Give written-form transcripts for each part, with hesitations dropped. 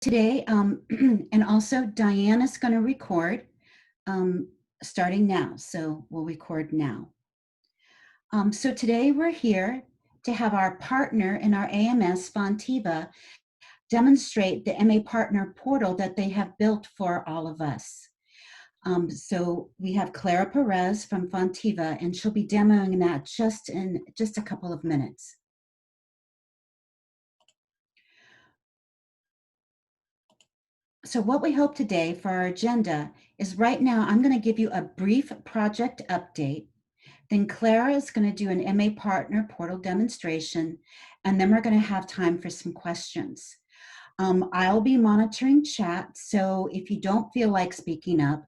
Today, and also Diane is going to record starting now. So we'll record now. So today we're here to have our partner in our AMS, Fontiva, demonstrate the MA Partner Portal that they have built for all of us. So we have Clara Perez from Fontiva, and she'll be demoing that in just a couple of minutes. So what we hope today for our agenda is right now, I'm going to give you a brief project update. Then Clara is going to do an MA Partner Portal demonstration, and then we're going to have time for some questions. I'll be monitoring chat, so if you don't feel like speaking up,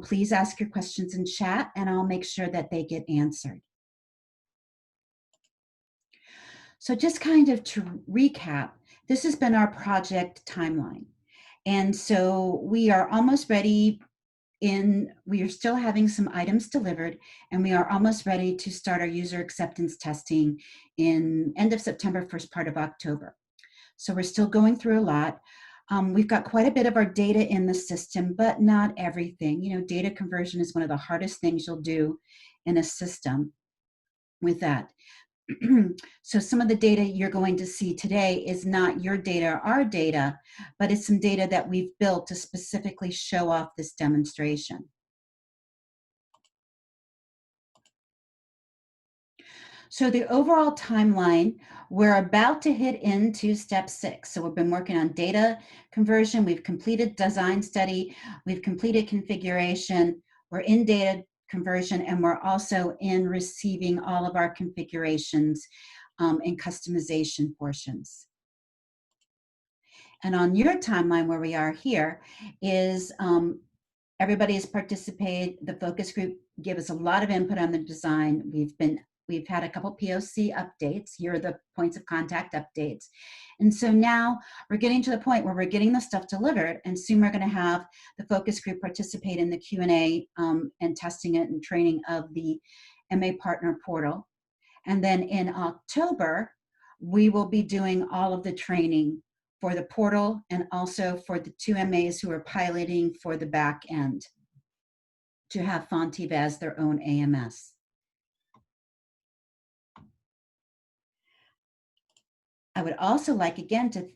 please ask your questions in chat, and I'll make sure that they get answered. So just kind of to recap, this has been our project timeline. And so we are almost ready. We are still having some items delivered, and we are almost ready to start our user acceptance testing in end of September, first part of October. So we're still going through a lot. We've got quite a bit of our data in the system, but not everything. You know, data conversion is one of the hardest things you'll do in a system with that. So some of the data you're going to see today is not your data or our data, but it's some data that we've built to specifically show off this demonstration. So the overall timeline, we're about to hit into step 6. So we've been working on data conversion. We've completed design study. We've completed configuration. We're in data conversion, and we're also in receiving all of our configurations and customization portions. And on your timeline, where we are here, is everybody has participated. The focus group gave us a lot of input on the design. We've had a couple POC updates. Here are the points of contact updates. And so now we're getting to the point where we're getting the stuff delivered, and soon we're going to have the focus group participate in the Q&A and testing it and training of the MA Partner Portal. And then in October, we will be doing all of the training for the portal and also for the 2 MAs who are piloting for the back end to have Fontiva as their own AMS. I would also like again to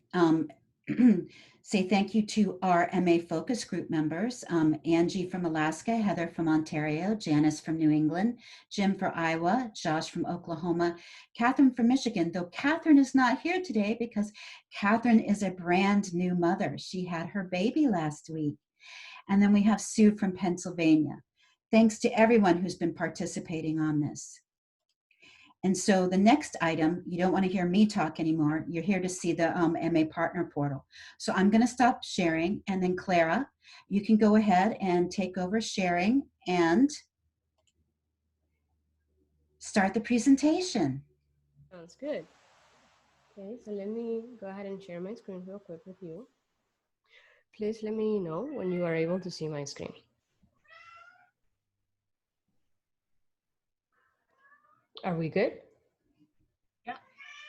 say thank you to our MA focus group members, Angie from Alaska, Heather from Ontario, Janice from New England, Jim for Iowa, Josh from Oklahoma, Catherine from Michigan, though Catherine is not here today because Catherine is a brand new mother. She had her baby last week. And then we have Sue from Pennsylvania. Thanks to everyone who's been participating on this. And so the next item, you don't want to hear me talk anymore. You're here to see the MA Partner Portal. So I'm going to stop sharing, and then Clara, you can go ahead and take over sharing and start the presentation. Sounds good. Okay, so let me go ahead and share my screen real quick with you. Please let me know when you are able to see my screen. Are we good? Yeah.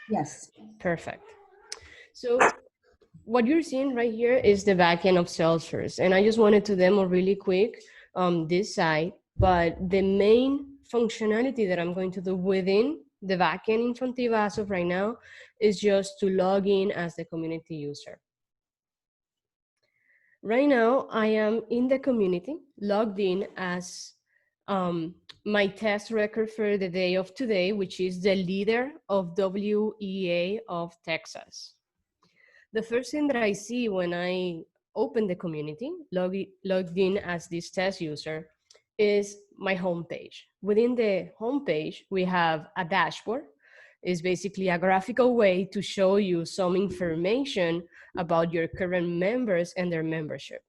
Yes. Perfect. So what you're seeing right here is the backend of Salesforce. And I just wanted to demo really quick this side, but the main functionality that I'm going to do within the backend in Fontiva as of right now is just to log in as the community user. Right now, I am in the community, logged in as my test record for the day of today, which is the leader of WEA of Texas. The first thing that I see when I open the community, logged in as this test user, is my homepage. Within the homepage, we have a dashboard. It's basically a graphical way to show you some information about your current members and their membership.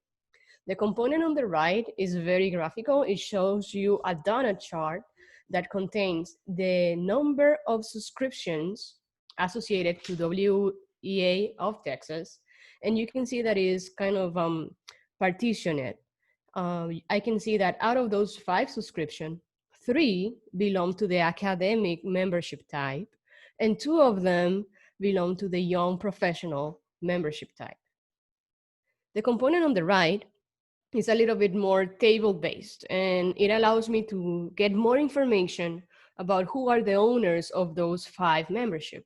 The component on the right is very graphical. It shows you a donut chart that contains the number of subscriptions associated to WEA of Texas. And you can see that it is kind of partitioned. I can see that out of those 5 subscriptions, 3 belong to the academic membership type, and 2 of them belong to the young professional membership type. The component on the right is a little bit more table-based, and it allows me to get more information about who are the owners of those 5 membership.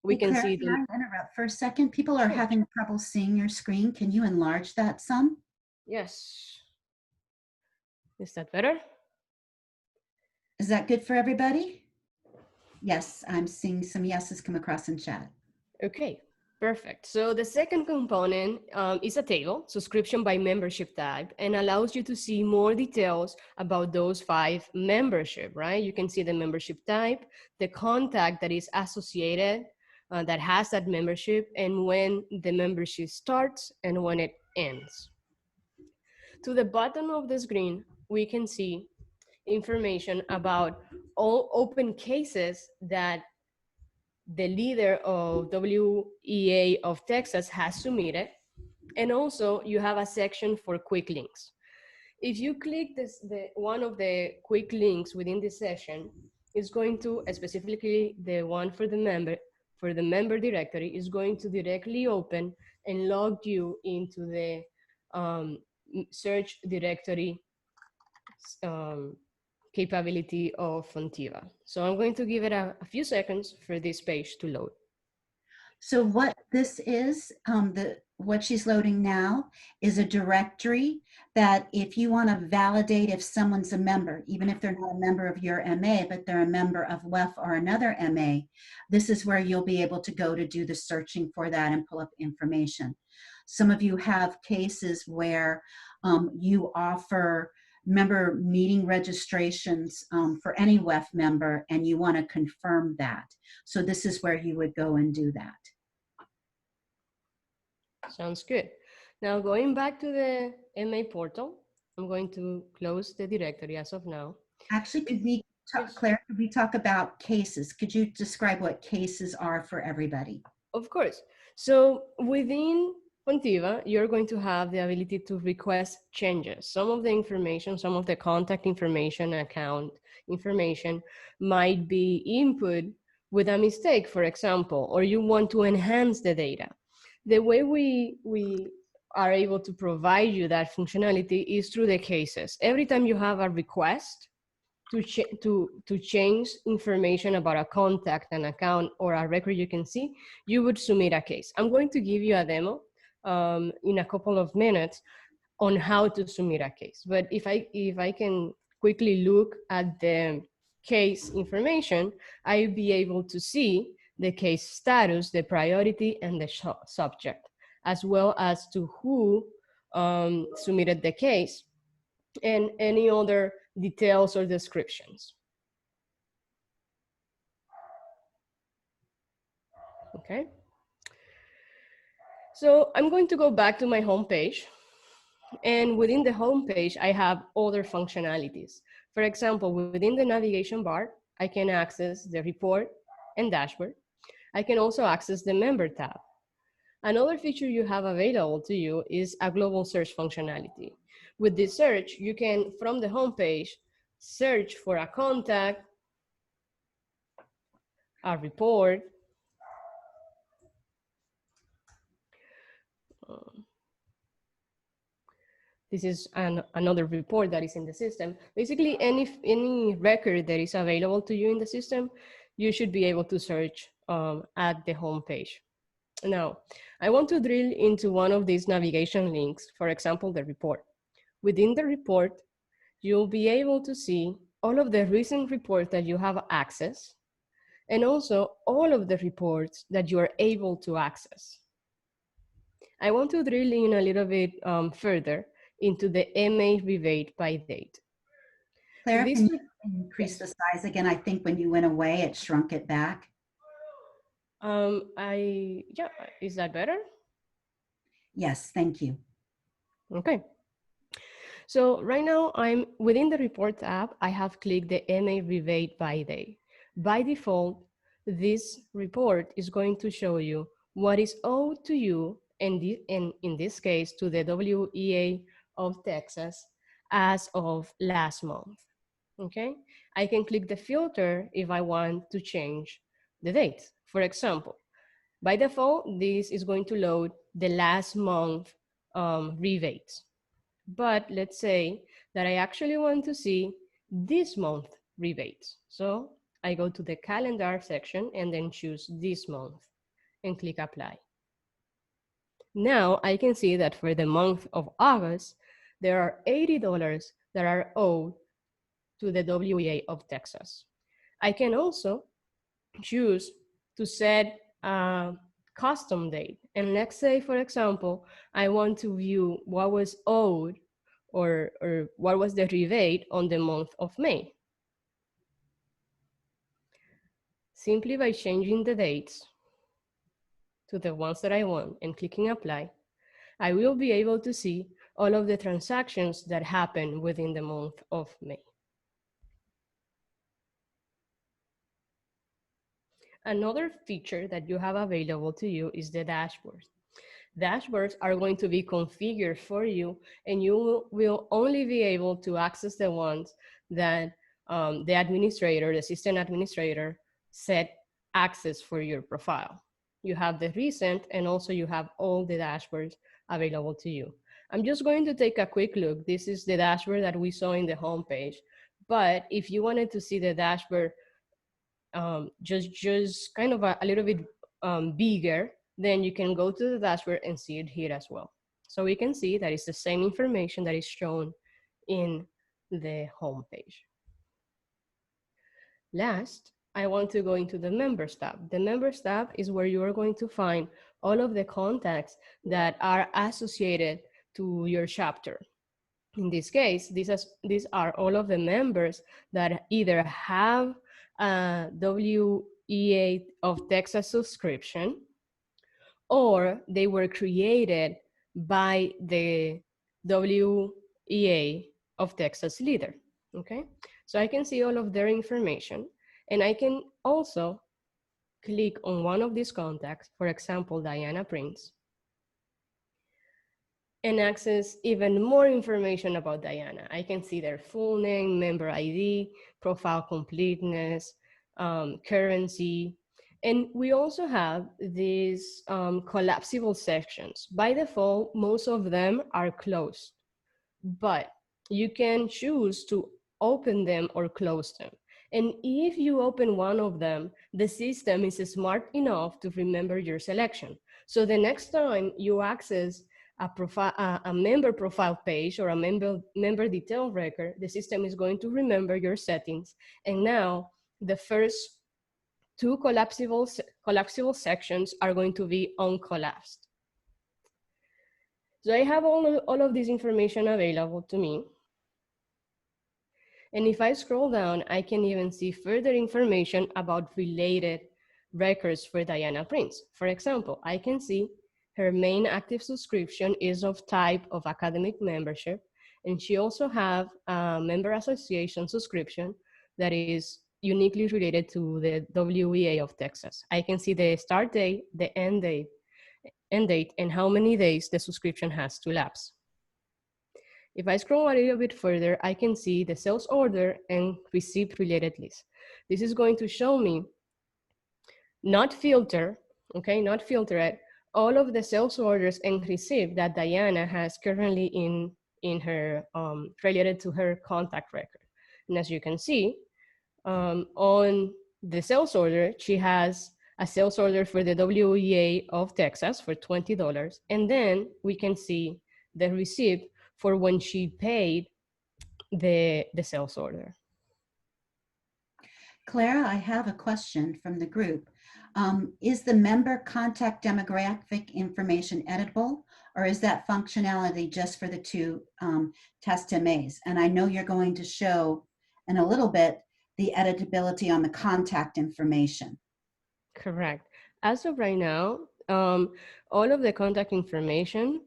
We Hey, can Claire, see can the, I interrupt for a second? People are sure, having trouble seeing your screen. Can you enlarge that some? yes. Is that better? Is that good for everybody? Yes, I'm seeing some yeses come across in chat. Okay, perfect. So the second component is a table, subscription by membership type, and allows you to see more details about those 5 membership, right? You can see the membership type, the contact that is associated that has that membership, and when the membership starts and when it ends. To the bottom of the screen, we can see information about all open cases that the leader of WEA of Texas has submitted. And also you have a section for quick links. If you click one of the quick links within this session, it's going to, specifically the one for the member directory, is going to directly open and log you into the search directory capability of Fontiva. So I'm going to give it a few seconds for this page to load. So what this is, what she's loading now is a directory that if you want to validate if someone's a member, even if they're not a member of your MA, but they're a member of WEF or another MA, this is where you'll be able to go to do the searching for that and pull up information. Some of you have cases where you offer member meeting registrations for any WEF member and you want to confirm that. So this is where you would go and do that. Sounds good. Now going back to the MA portal, I'm going to close the directory as of now. Actually, could we talk, Yes. Claire, could we talk about cases? Could you describe what cases are for everybody? Of course. So within Fontiva, you're going to have the ability to request changes. Some of the information, some of the contact information, account information might be input with a mistake, for example, or you want to enhance the data. The way we are able to provide you that functionality is through the cases. Every time you have a request to change information about a contact, an account, or a record you can see, you would submit a case. I'm going to give you a demo in a couple of minutes on how to submit a case. But if I can quickly look at the case information, I'll be able to see the case status, the priority, and the subject, as well as to who submitted the case and any other details or descriptions. Okay. So I'm going to go back to my home page. And within the home page, I have other functionalities. For example, within the navigation bar, I can access the report and dashboard. I can also access the member tab. Another feature you have available to you is a global search functionality. With this search, you can, from the home page, search for a contact, a report, this is another report that is in the system. Basically, any record that is available to you in the system, you should be able to search at the home page. Now, I want to drill into one of these navigation links, for example, the report. Within the report, you'll be able to see all of the recent reports that you have access, and also all of the reports that you are able to access. I want to drill in a little bit further into the MA rebate by date. Claire, This, can you increase yes. the size again? I think when you went away, it shrunk it back. Yeah, is that better? Yes, thank you. Okay. So right now I'm within the report tab, I have clicked the MA rebate by day. By default, this report is going to show you what is owed to you, and in this case, to the WEA of Texas as of last month, okay? I can click the filter if I want to change the date. For example, by default, this is going to load the last month rebates. But let's say that I actually want to see this month rebates. So I go to the calendar section and then choose this month and click apply. Now I can see that for the month of August, there are $80 that are owed to the WEA of Texas. I can also choose to set a custom date. And let's say, for example, I want to view what was owed or what was the rebate on the month of May. Simply by changing the dates to the ones that I want and clicking apply, I will be able to see all of the transactions that happen within the month of May. Another feature that you have available to you is the dashboard. Dashboards are going to be configured for you, and you will only be able to access the ones that the administrator, the system administrator, set access for your profile. You have the recent, and also you have all the dashboards available to you. I'm just going to take a quick look. This is the dashboard that we saw in the homepage. But if you wanted to see the dashboard just kind of a little bit bigger, then you can go to the dashboard and see it here as well. So we can see that it's the same information that is shown in the home page. Last, I want to go into the Members tab. The Members tab is where you are going to find all of the contacts that are associated to your chapter. In this case, these are all of the members that either have a WEA of Texas subscription, or they were created by the WEA of Texas leader, okay? So I can see all of their information, and I can also click on one of these contacts, for example, Diana Prince, and access even more information about Diana. I can see their full name, member ID, profile completeness, currency. And we also have these collapsible sections. By default, most of them are closed, but you can choose to open them or close them. And if you open one of them, the system is smart enough to remember your selection. So the next time you access a member profile page or a member detail record, the system is going to remember your settings. And now the first two collapsible sections are going to be uncollapsed. So I have all of this information available to me. And if I scroll down, I can even see further information about related records for Diana Prince. For example, I can see her main active subscription is of type of academic membership, and she also have a member association subscription that is uniquely related to the WEA of Texas. I can see the start date, the end date, and how many days the subscription has to lapse. If I scroll a little bit further, I can see the sales order and receipt related list. This is going to show me, not filter, okay, not filter it, all of the sales orders and receipt that Diana has currently in her, related to her contact record. And as you can see, on the sales order, she has a sales order for the WEA of Texas for $20. And then we can see the receipt for when she paid the sales order. Clara, I have a question from the group. Is the member contact demographic information editable, or is that functionality just for the two test MAs? And I know you're going to show in a little bit the editability on the contact information. Correct. As of right now, all of the contact information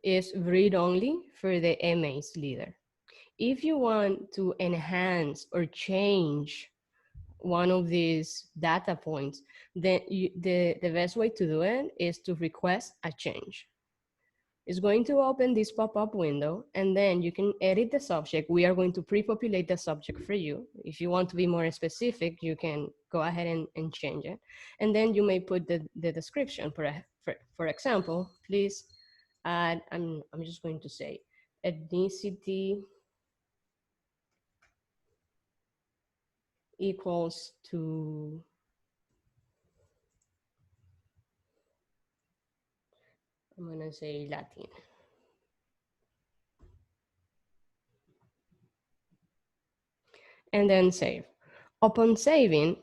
is read-only for the MA's leader. If you want to enhance or change one of these data points, then the best way to do it is to request a change. It's going to open this pop-up window, and then you can edit the subject. We are going to pre-populate the subject for you. If you want to be more specific, you can go ahead and change it. And then you may put the description. For example, please add, I'm just going to say ethnicity equals to, I'm gonna say Latin. And then save. Upon saving,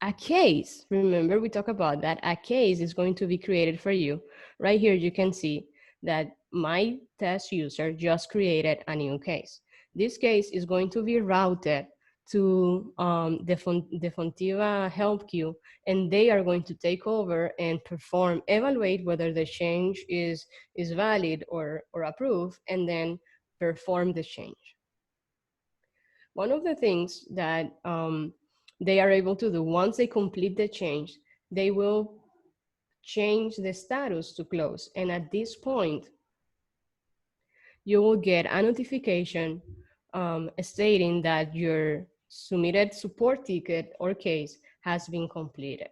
a case, remember we talked about that, a case is going to be created for you. Right here, you can see that my test user just created a new case. This case is going to be routed to the Fontiva help queue, and they are going to take over and perform, evaluate whether the change is valid or approved, and then perform the change. One of the things that they are able to do once they complete the change, they will change the status to close. And at this point, you will get a notification stating that your submitted support ticket or case has been completed.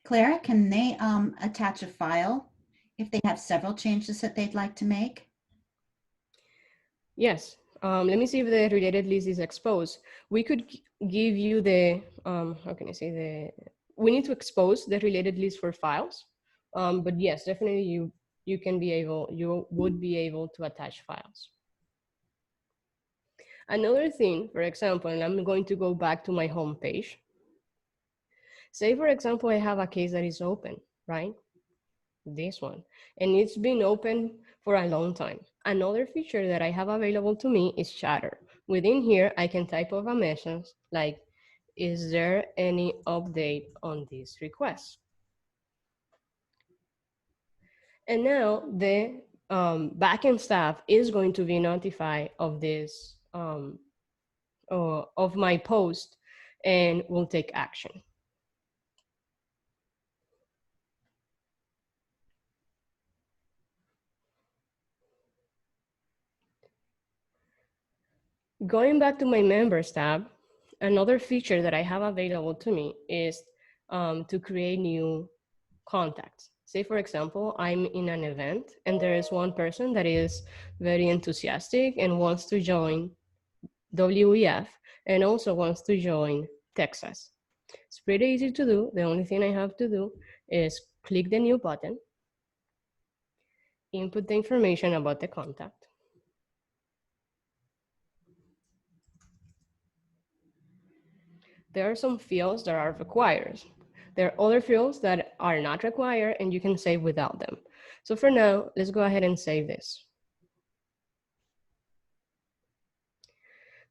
Clara, can they attach a file if they have several changes that they'd like to make? Yes. Let me see if the related list is exposed. We could give you the, how can I say, we need to expose the related list for files. But yes, definitely you would be able to attach files. Another thing, for example, and I'm going to go back to my home page. Say, for example, I have a case that is open, right? This one, and it's been open for a long time. Another feature that I have available to me is chatter. Within here, I can type of a message like, is there any update on this request? And now the backend staff is going to be notified of this, of my post, and will take action. Going back to my members tab, another feature that I have available to me is to create new contacts. Say, for example, I'm in an event and there is one person that is very enthusiastic and wants to join WEF and also wants to join Texas. It's pretty easy to do. The only thing I have to do is click the new button, input the information about the contact. There are some fields that are required. There are other fields that are not required and you can save without them. So for now, let's go ahead and save this.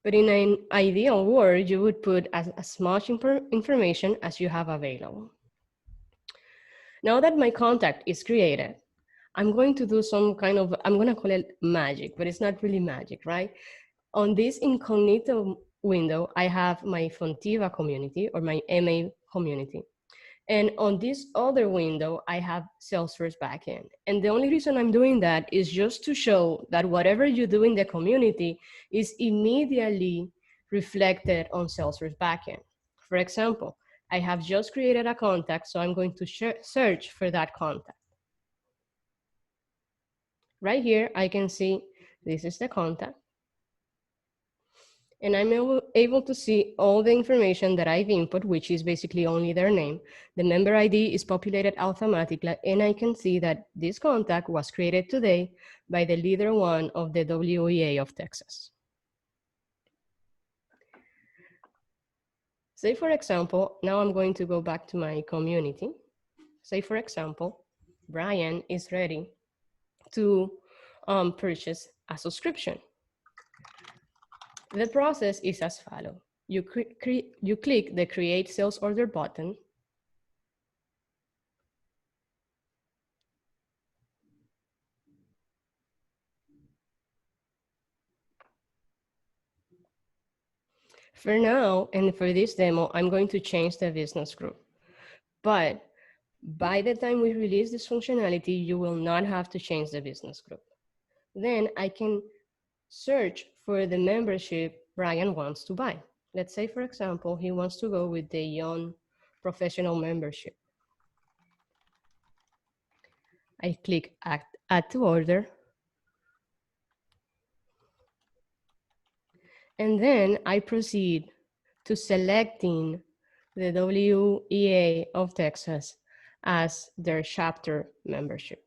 But in an ideal world, you would put as much information as you have available. Now that my contact is created, I'm going to do some kind of, I'm going to call it magic, but it's not really magic, right? On this incognito window, I have my Fontiva community or my MA community. And on this other window, I have Salesforce backend. And the only reason I'm doing that is just to show that whatever you do in the community is immediately reflected on Salesforce backend. For example, I have just created a contact, so I'm going to search for that contact. Right here, I can see this is the contact. And I'm able to see all the information that I've input, which is basically only their name. The member ID is populated automatically, and I can see that this contact was created today by the leader one of the WEA of Texas. Say, for example, now I'm going to go back to my community. Say, for example, Brian is ready to purchase a subscription. The process is as follows. You click the Create Sales Order button. For now, and for this demo, I'm going to change the business group. But by the time we release this functionality, you will not have to change the business group. Then I can search for the membership Brian wants to buy. Let's say, for example, he wants to go with the Young Professional membership. I click add to order. And then I proceed to selecting the WEA of Texas as their chapter membership.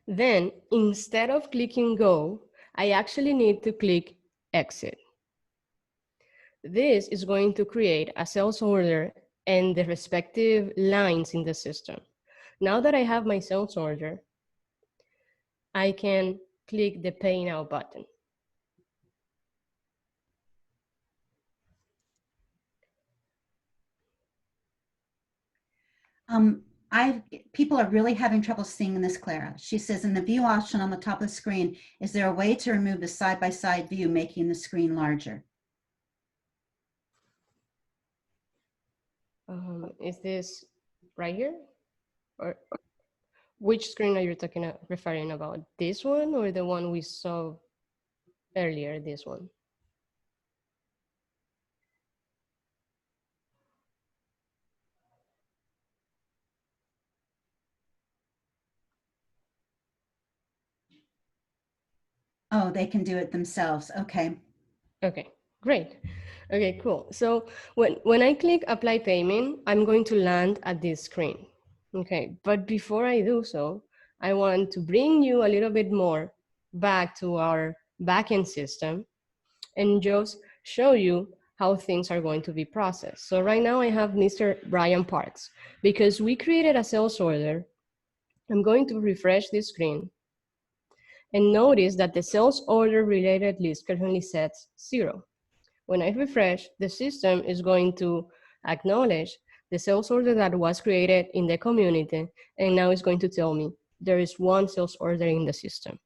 Then, instead of clicking go, I actually need to click exit. This is going to create a sales order and the respective lines in the system. Now that I have my sales order, I can click the Pay Now button. People are really having trouble seeing this, Clara. She says, in the view option on the top of the screen, is there a way to remove the side-by-side view, making the screen larger? Is this right here? Or which screen are you referring about? This one or the one we saw earlier, this one? Oh, they can do it themselves. Okay. Okay, great. Okay, cool. So when I click apply payment, I'm going to land at this screen. Okay, but before I do so, I want to bring you a little bit more back to our backend system and just show you how things are going to be processed. So right now I have Mr. Brian Parks. Because we created a sales order, I'm going to refresh this screen and notice that the sales order related list currently sets 0. When I refresh, the system is going to acknowledge the sales order that was created in the community, and now it's going to tell me there is one sales order in the system.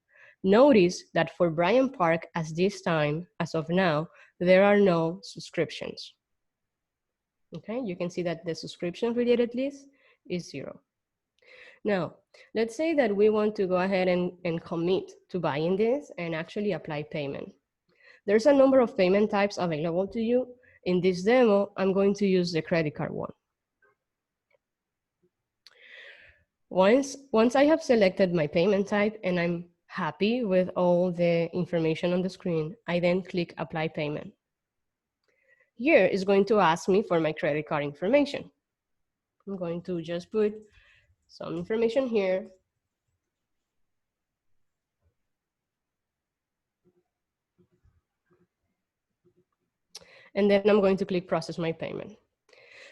Notice that for Brian Park, as this time, as of now, there are no subscriptions. Okay, you can see that the subscription related list is 0. Now, let's say that we want to go ahead and commit to buying this and actually apply payment. There's a number of payment types available to you. In this demo, I'm going to use the credit card one. Once I have selected my payment type and I'm happy with all the information on the screen, I then click apply payment. Here is going to ask me for my credit card information. I'm going to just put some information here. And then I'm going to click process my payment.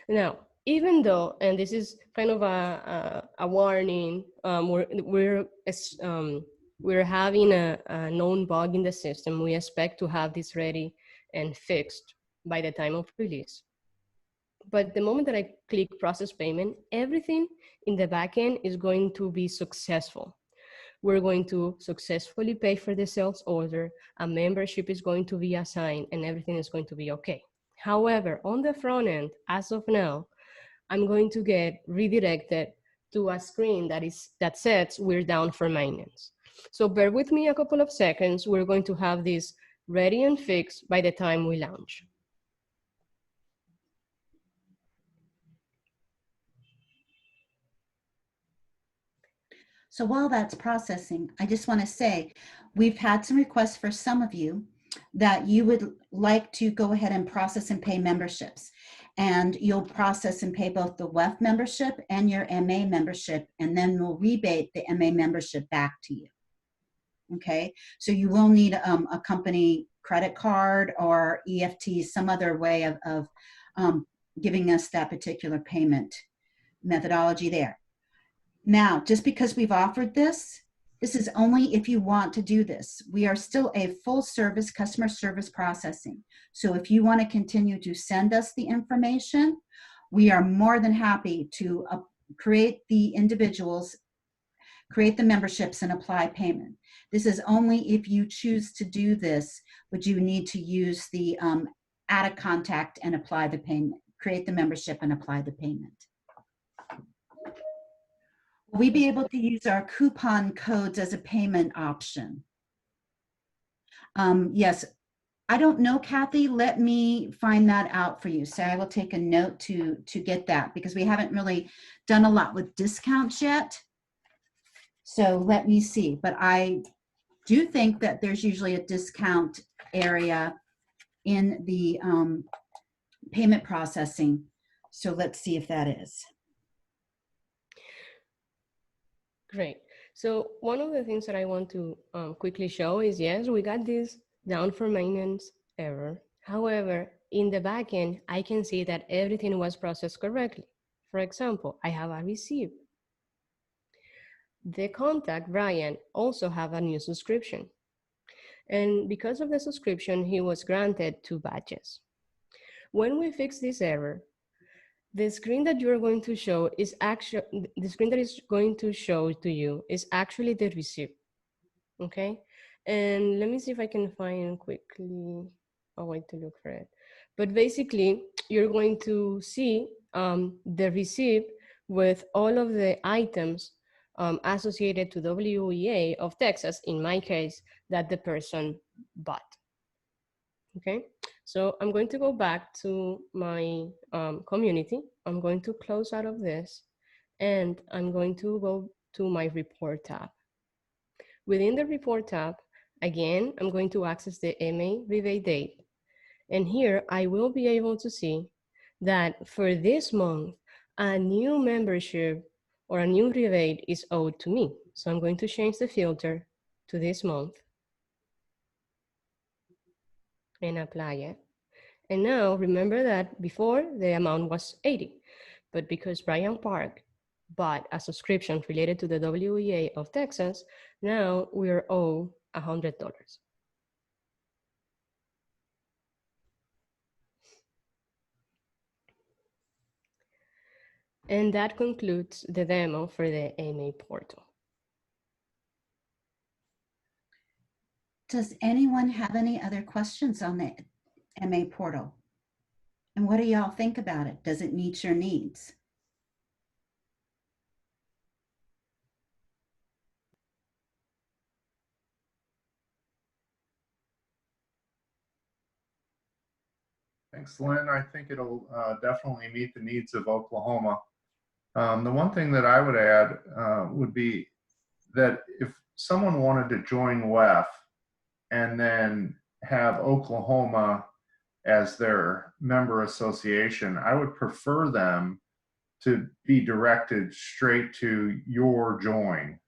Now, even though, and this is kind of a warning, we're having a known bug in the system. We expect to have this ready and fixed by the time of release. But the moment that I click process payment, everything in the backend is going to be successful. We're going to successfully pay for the sales order, a membership is going to be assigned, and everything is going to be okay. However, on the front end, as of now, I'm going to get redirected to a screen that says we're down for maintenance. So bear with me a couple of seconds. We're going to have this ready and fixed by the time we launch. So while that's processing, I just want to say, we've had some requests for some of you that you would like to go ahead and process and pay memberships. And you'll process and pay both the WEF membership and your MA membership, and then we'll rebate the MA membership back to you. Okay, so you will need a company credit card or EFT, some other way of giving us that particular payment methodology there. Now, just because we've offered this, this is only if you want to do this. We are still a full service customer service processing. So if you want to continue to send us the information, we are more than happy to create the individuals, create the memberships, and apply payment. This is only if you choose to do this, would you need to use the add a contact and apply the payment, create the membership and apply the payment. Will we be able to use our coupon codes as a payment option? Yes, I don't know, Kathy. Let me find that out for you. So I will take a note to get that, because we haven't really done a lot with discounts yet. So let me see. But I do think that there's usually a discount area in the payment processing. So let's see if that is. Great. So one of the things that I want to quickly show is, yes, we got this down for maintenance error. However, in the backend, I can see that everything was processed correctly. For example, I have a receipt. The contact, Brian, also have a new subscription. And because of the subscription, he was granted 2 badges. When we fix this error, the screen that you're going to show is actually, the screen that is going to show to you is actually the receipt, okay? And let me see if I can find quickly a way to look for it. But basically, you're going to see the receipt with all of the items associated to WEA of Texas, in my case, that the person bought. Okay, so I'm going to go back to my community. I'm going to close out of this, and I'm going to go to my report tab. Within the report tab, again, I'm going to access the MA rebate date. And here I will be able to see that for this month, a new membership or a new rebate is owed to me. So I'm going to change the filter to this month and apply it. And now remember that before the amount was 80, but because Brian Park bought a subscription related to the WEA of Texas, now we are owed $100. And that concludes the demo for the MA portal. Does anyone have any other questions on the MA portal? And what do y'all think about it? Does it meet your needs? Thanks, Lynn. I think it'll definitely meet the needs of Oklahoma. The one thing that I would add would be that if someone wanted to join WEF and then have Oklahoma as their member association, I would prefer them to be directed straight to your join.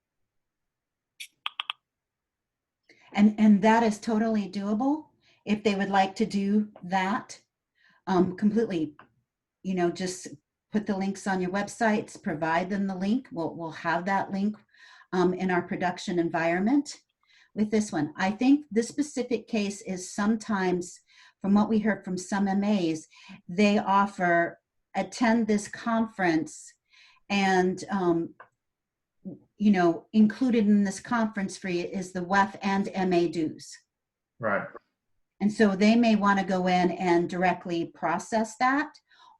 And that is totally doable if they would like to do that completely. You know, just put the links on your websites, provide them the link. We'll have that link in our production environment. With this one, I think this specific case is sometimes, from what we heard from some MAs, they offer attend this conference, and you know, included in this conference for you is the WEF and MA dues. Right. And so they may want to go in and directly process that,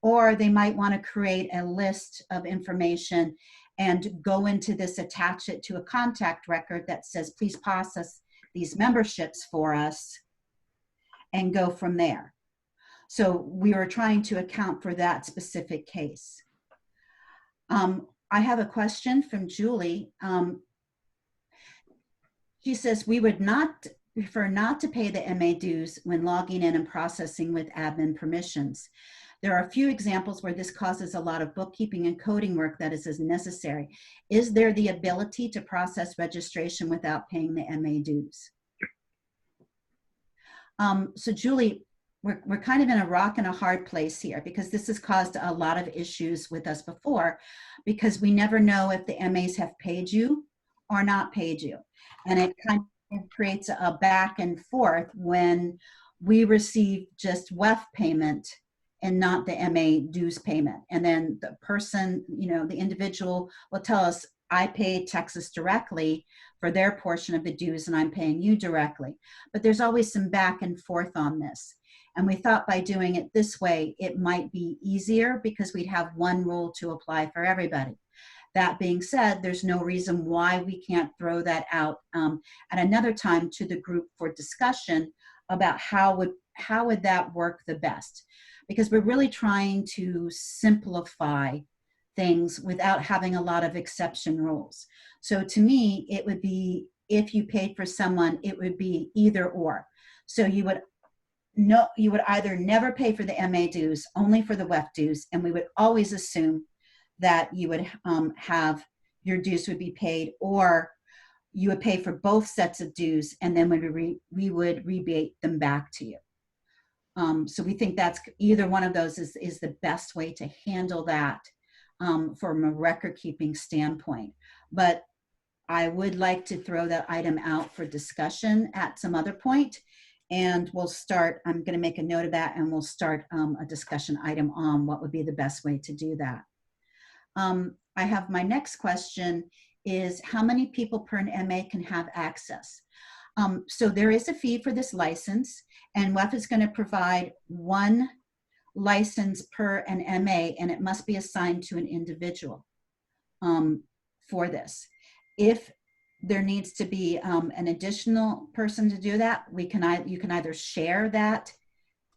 or they might want to create a list of information and go into this, attach it to a contact record that says, please process these memberships for us, and go from there. So we were trying to account for that specific case. I have a question from Julie. She says, we would not prefer not to pay the MA dues when logging in and processing with admin permissions. There are a few examples where this causes a lot of bookkeeping and coding work that is necessary. Is there the ability to process registration without paying the MA dues? So Julie, we're kind of in a rock and a hard place here, because this has caused a lot of issues with us before, because we never know if the MAs have paid you or not paid you. And it kind of creates a back and forth when we receive just WEF payment and not the MA dues payment. And then the person, you know, the individual will tell us, I paid Texas directly for their portion of the dues and I'm paying you directly. But there's always some back and forth on this. And we thought by doing it this way, it might be easier because we'd have one rule to apply for everybody. That being said, there's no reason why we can't throw that out at another time to the group for discussion about how would that work the best, because we're really trying to simplify things without having a lot of exception rules. So to me, it would be, if you paid for someone, it would be either or. So you would either never pay for the MA dues, only for the WEF dues, and we would always assume that you would have your dues would be paid, or you would pay for both sets of dues, and then we would rebate them back to you. So we think that's either one of those is the best way to handle that from a record keeping standpoint. But I would like to throw that item out for discussion at some other point. And we'll start, I'm going to make a note of that, and we'll start a discussion item on what would be the best way to do that. I have my next question is, how many people per an MA can have access? So there is a fee for this license, and WEF is going to provide one license per an MA, and it must be assigned to an individual for this. If there needs to be an additional person to do that, you can either share that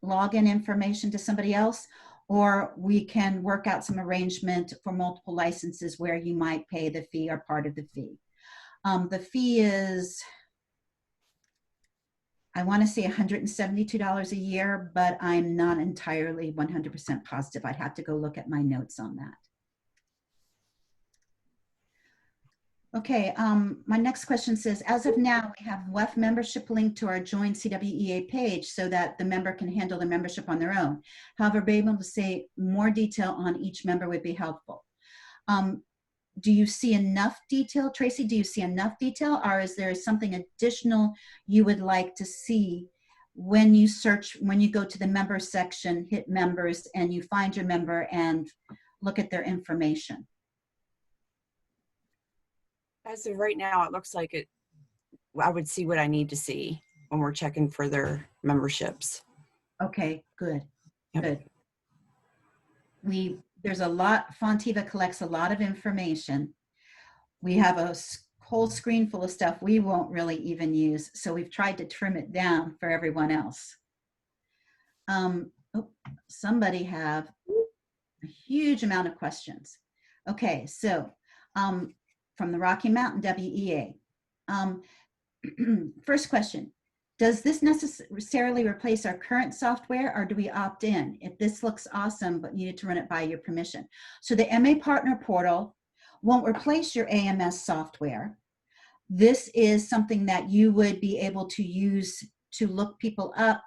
login information to somebody else, or we can work out some arrangement for multiple licenses where you might pay the fee or part of the fee. The fee is, I want to say $172 a year, but I'm not entirely 100% positive. I'd have to go look at my notes on that. Okay, my next question says, as of now, we have WEF membership linked to our Join CWEA page so that the member can handle the membership on their own. However, being able to say more detail on each member would be helpful. Do you see enough detail? Tracy, do you see enough detail, or is there something additional you would like to see when you search, when you go to the member section, hit members, and you find your member and look at their information? As of right now, it looks like I would see what I need to see when we're checking for their memberships. Okay, good, Yep. good. There's a lot, Fontiva collects a lot of information. We have a whole screen full of stuff we won't really even use, so we've tried to trim it down for everyone else. Somebody have a huge amount of questions. Okay, so from the Rocky Mountain WEA. First question, does this necessarily replace our current software, or do we opt in? If this looks awesome, but needed to run it by your permission. So the MA Partner Portal won't replace your AMS software. This is something that you would be able to use to look people up,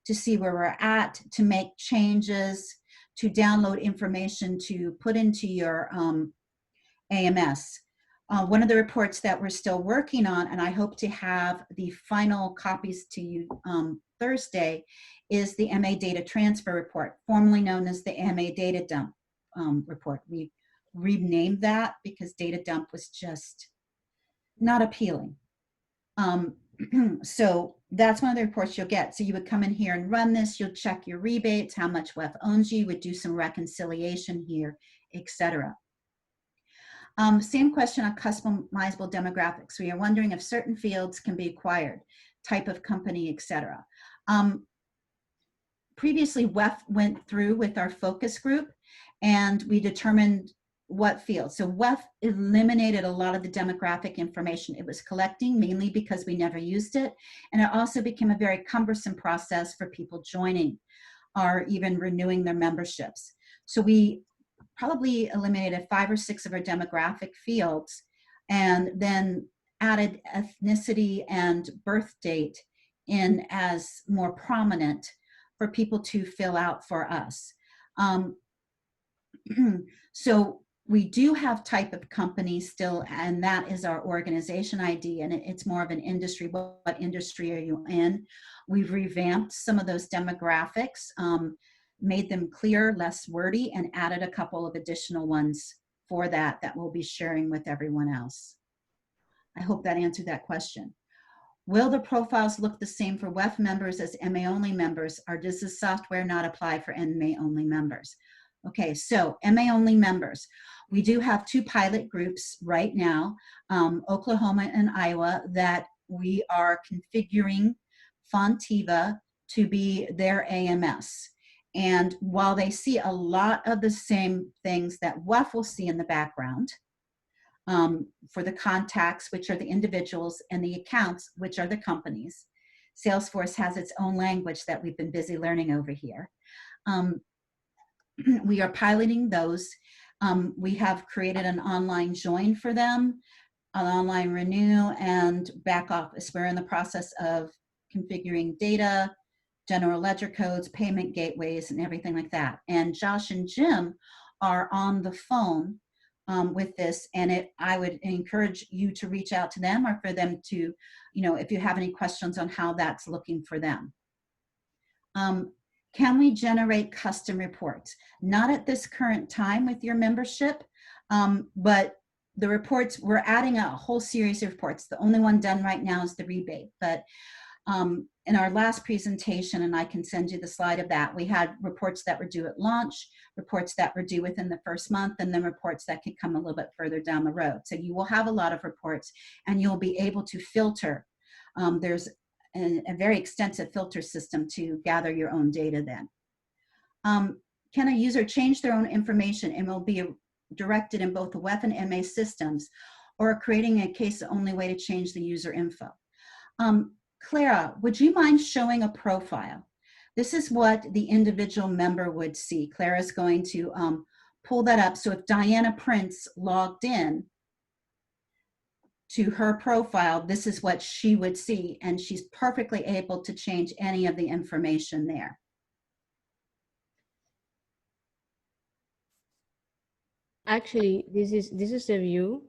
to see where we're at, to make changes, to download information to put into your AMS. One of the reports that we're still working on, and I hope to have the final copies to you Thursday, is the MA Data Transfer Report, formerly known as the MA Data Dump Report. We renamed that because Data Dump was just not appealing. So that's one of the reports you'll get. So you would come in here and run this, you'll check your rebates, how much WEF owns you, would do some reconciliation here, etc. Same question on customizable demographics. We are wondering if certain fields can be acquired, type of company, etc. Previously, WEF went through with our focus group, and we determined what fields. So WEF eliminated a lot of the demographic information it was collecting, mainly because we never used it. And it also became a very cumbersome process for people joining or even renewing their memberships. So we probably eliminated 5 or 6 of our demographic fields, and then added ethnicity and birth date in as more prominent for people to fill out for us. So we do have type of company still, and that is our organization ID, and it's more of an industry. What industry are you in? We've revamped some of those demographics, made them clear, less wordy, and added a couple of additional ones for that we'll be sharing with everyone else. I hope that answered that question. Will the profiles look the same for WEF members as MA only members, or does the software not apply for MA only members? Okay, so MA only members. We do have 2 pilot groups right now, Oklahoma and Iowa, that we are configuring Fontiva to be their AMS. And while they see a lot of the same things that WEF will see in the background, for the contacts, which are the individuals, and the accounts, which are the companies, Salesforce has its own language that we've been busy learning over here. We are piloting those. We have created an online join for them, an online renew, and back office. We're in the process of configuring data, general ledger codes, payment gateways, and everything like that. And Josh and Jim are on the phone with this, and I would encourage you to reach out to them, or for them to, if you have any questions on how that's looking for them. Can we generate custom reports? Not at this current time with your membership, but the reports, we're adding a whole series of reports. The only one done right now is the rebate, but in our last presentation, and I can send you the slide of that, we had reports that were due at launch, reports that were due within the first month, and then reports that could come a little bit further down the road. So you will have a lot of reports, and you'll be able to filter. There's a very extensive filter system to gather your own data then. Can a user change their own information and will be directed in both the WEF and MA systems, or creating a case-only way to change the user info? Clara, would you mind showing a profile? This is what the individual member would see. Clara's going to pull that up. So if Diana Prince logged in to her profile, this is what she would see, and she's perfectly able to change any of the information there. Actually, this is the view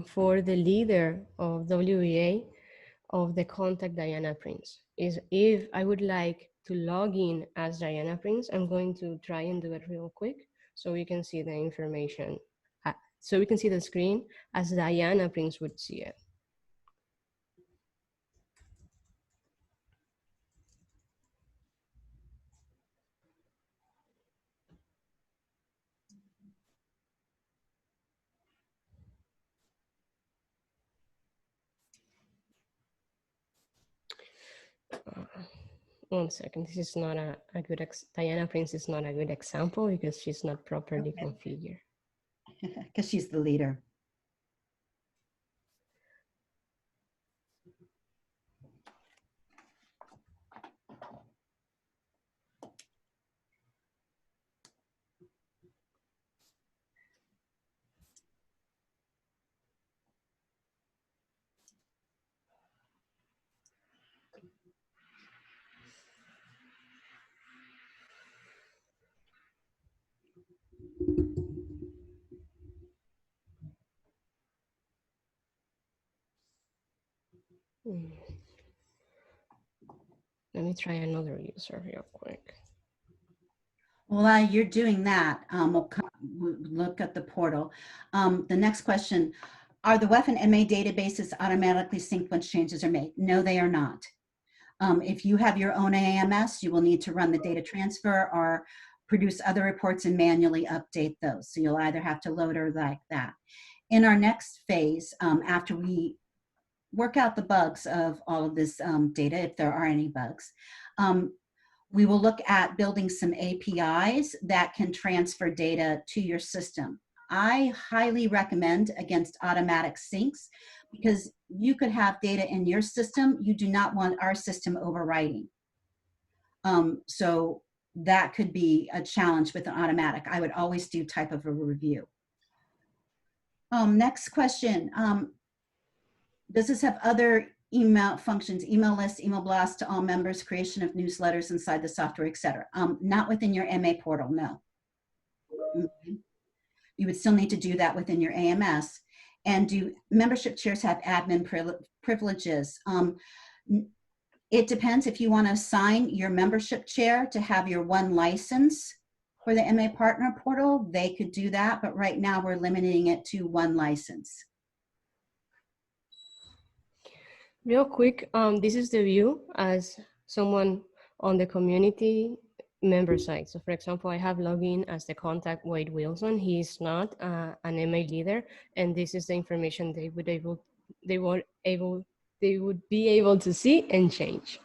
for the leader of WEA of the contact Diana Prince. Is if I would like to log in as Diana Prince, I'm going to try and do it real quick so we can see the information. So we can see the screen as Diana Prince would see it. One second, this is not a good, Diana Prince is not a good example because she's not properly configured. Because she's the leader. Let me try another user real quick. While you're doing that, we'll look at the portal. The next question, are the WEF and MA databases automatically synced once changes are made? No, they are not. If you have your own AMS, you will need to run the data transfer or produce other reports and manually update those. So you'll either have to load or like that. In our next phase, after we work out the bugs of all of this data, if there are any bugs, we will look at building some APIs that can transfer data to your system. I highly recommend against automatic syncs because you could have data in your system. You do not want our system overwriting. So that could be a challenge with an automatic. I would always do type of a review. Next question. Does this have other email functions, email lists, email blasts to all members, creation of newsletters inside the software, etc.? Not within your MA portal, no. You would still need to do that within your AMS. And do membership chairs have admin privileges? It depends. If you want to assign your membership chair to have your one license for the MA partner portal, they could do that. But right now we're limiting it to one license. Real quick, this is the view as someone on the community member site. So for example, I have login as the contact Wade Wilson. He is not an MA leader, and this is the information they would be able to see and change.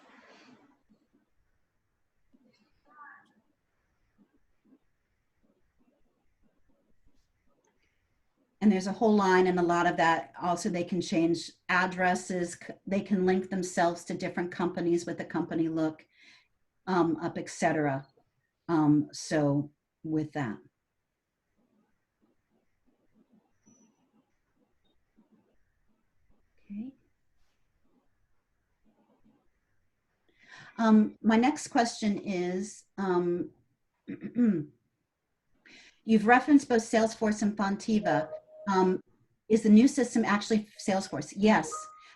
And there's a whole line, and a lot of that also they can change addresses. They can link themselves to different companies with the company look up, etc. So with that. Okay. My next question is, you've referenced both Salesforce and Fontiva. Is the new system actually Salesforce? Yes,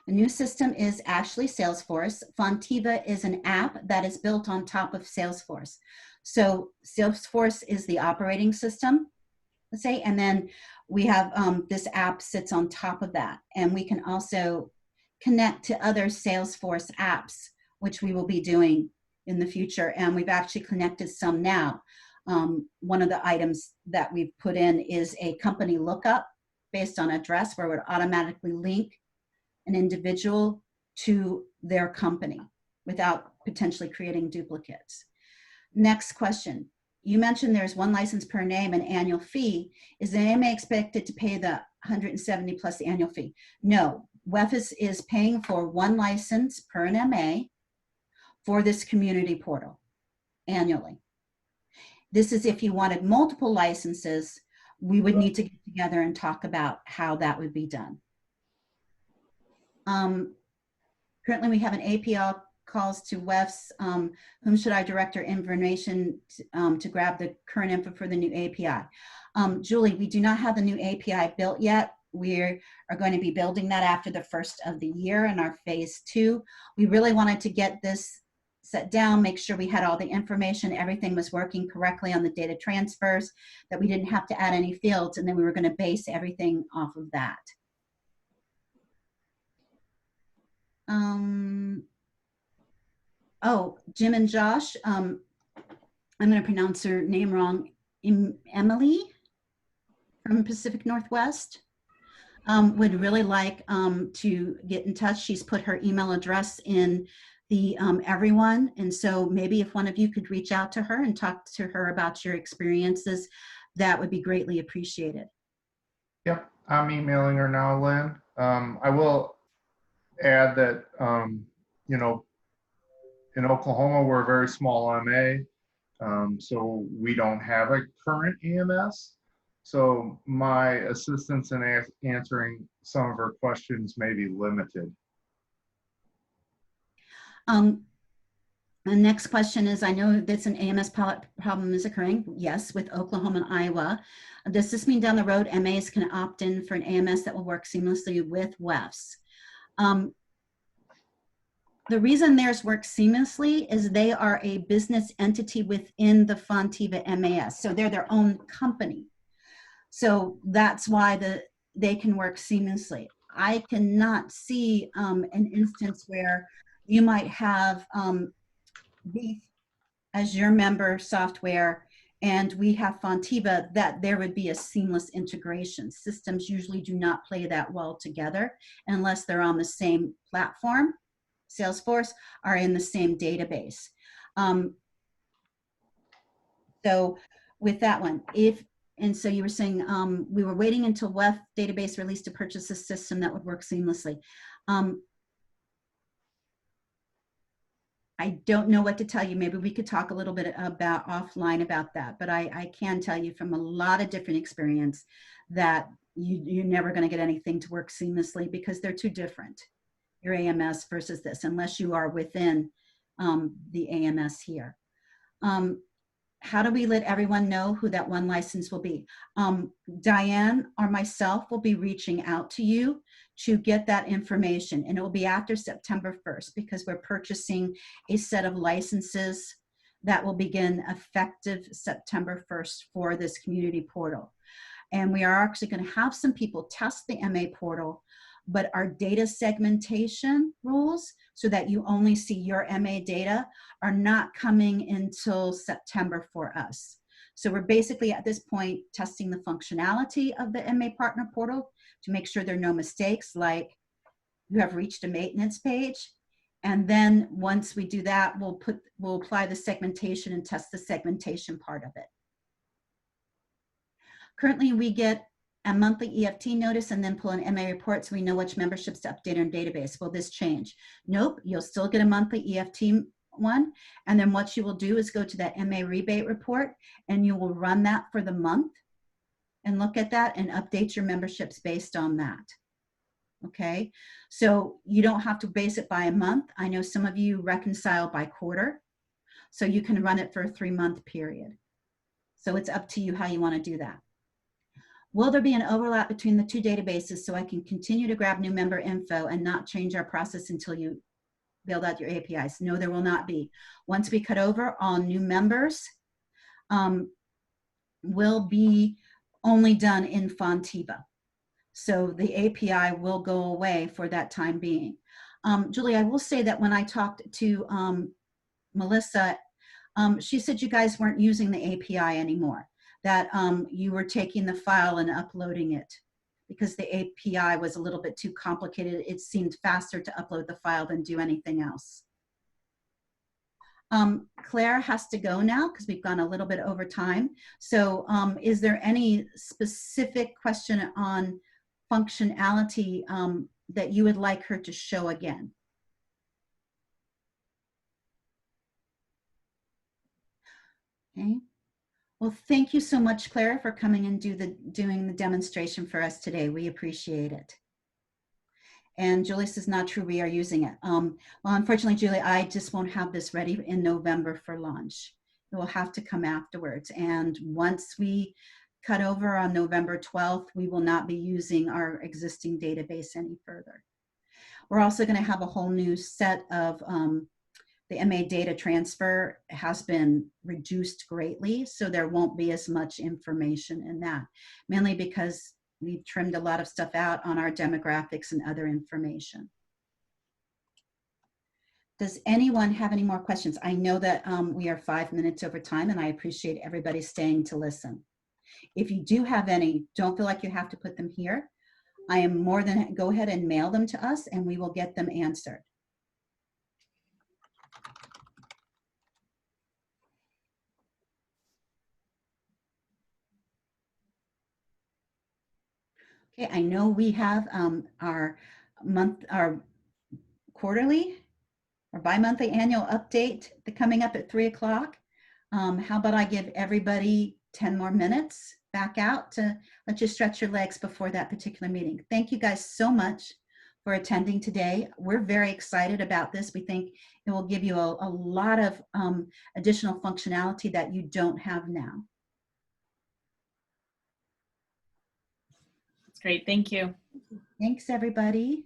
the new system is actually Salesforce. Fontiva is an app that is built on top of Salesforce. So Salesforce is the operating system, let's say, and then we have this app sits on top of that. And we can also connect to other Salesforce apps, which we will be doing in the future. And we've actually connected some now. One of the items that we've put in is a company lookup based on address, where it would automatically link an individual to their company without potentially creating duplicates. Next question. You mentioned there's one license per name and annual fee. Is the AMA expected to pay the 170 plus the annual fee? No, WEF is paying for one license per an MA for this community portal annually. This is if you wanted multiple licenses, we would need to get together and talk about how that would be done. Currently, we have an APL calls to WEFs. Whom should I direct our information to grab the current info for the new API? Julie, we do not have the new API built yet. We are going to be building that after the first of the year in our phase 2. We really wanted to get this set down, make sure we had all the information, everything was working correctly on the data transfers, that we didn't have to add any fields, and then we were going to base everything off of that. Oh, Jim and Josh, I'm going to pronounce her name wrong. Emily from Pacific Northwest would really like to get in touch. She's put her email address in the everyone, and so maybe if one of you could reach out to her and talk to her about your experiences, that would be greatly appreciated. Yep, I'm emailing her now, Lynn. I will add that, you know, in Oklahoma, we're a very small MA, so we don't have a current EMS. So my assistance in answering some of her questions may be limited. The next question is, I know that an AMS problem is occurring. Yes, with Oklahoma and Iowa. Does this mean down the road MAs can opt in for an AMS that will work seamlessly with WEFs? The reason theirs works seamlessly is they are a business entity within the Fontiva MAS. So they're their own company. So that's why they can work seamlessly. I cannot see an instance where you might have Beef as your member software and we have Fontiva, that there would be a seamless integration. Systems usually do not play that well together unless they're on the same platform, Salesforce, are in the same database. So with that one, and so you were saying we were waiting until WEF database release to purchase a system that would work seamlessly. I don't know what to tell you. Maybe we could talk a little bit about offline about that, but I can tell you from a lot of different experience that you're never going to get anything to work seamlessly because they're too different, your AMS versus this, unless you are within the AMS here. How do we let everyone know who that one license will be? Diane or myself will be reaching out to you to get that information, and it will be after September 1st because we're purchasing a set of licenses that will begin effective September 1st for this community portal. And we are actually going to have some people test the MA portal but our data segmentation rules, so that you only see your MA data, are not coming until September for us. So we're basically at this point testing the functionality of the MA Partner Portal to make sure there are no mistakes, like you have reached a maintenance page. And then once we do that, we'll apply the segmentation and test the segmentation part of it. Currently, we get a monthly EFT notice and then pull an MA report so we know which memberships to update in our database. Will this change? Nope, you'll still get a monthly EFT one. And then what you will do is go to that MA rebate report and you will run that for the month and look at that and update your memberships based on that. Okay, so you don't have to base it by a month. I know some of you reconcile by quarter, so you can run it for a 3-month period. So it's up to you how you want to do that. Will there be an overlap between the two databases so I can continue to grab new member info and not change our process until you build out your APIs? No, there will not be. Once we cut over, all new members will be only done in Fontiva. So the API will go away for that time being. Julie, I will say that when I talked to Melissa, she said you guys weren't using the API anymore, that you were taking the file and uploading it because the API was a little bit too complicated. It seemed faster to upload the file than do anything else. Claire has to go now because we've gone a little bit over time. So is there any specific question on functionality that you would like her to show again? Okay. Well, thank you so much, Claire, for coming and doing the demonstration for us today. We appreciate it. And Julie says, not true, we are using it. Well, unfortunately, Julie, I just won't have this ready in November for launch. It will have to come afterwards. And once we cut over on November 12th, we will not be using our existing database any further. We're also going to have a whole new set of the MA data transfer has been reduced greatly, so there won't be as much information in that, mainly because we've trimmed a lot of stuff out on our demographics and other information. Does anyone have any more questions? I know that we are 5 minutes over time, and I appreciate everybody staying to listen. If you do have any, don't feel like you have to put them here. I am more than, go ahead and mail them to us and we will get them answered. Okay, I know we have our quarterly or bi-monthly annual update coming up at 3 o'clock. How about I give everybody 10 more minutes back out to let you stretch your legs before that particular meeting. Thank you guys so much for attending today. We're very excited about this. We think it will give you a lot of additional functionality that you don't have now. That's great. Thank you. Thanks, everybody.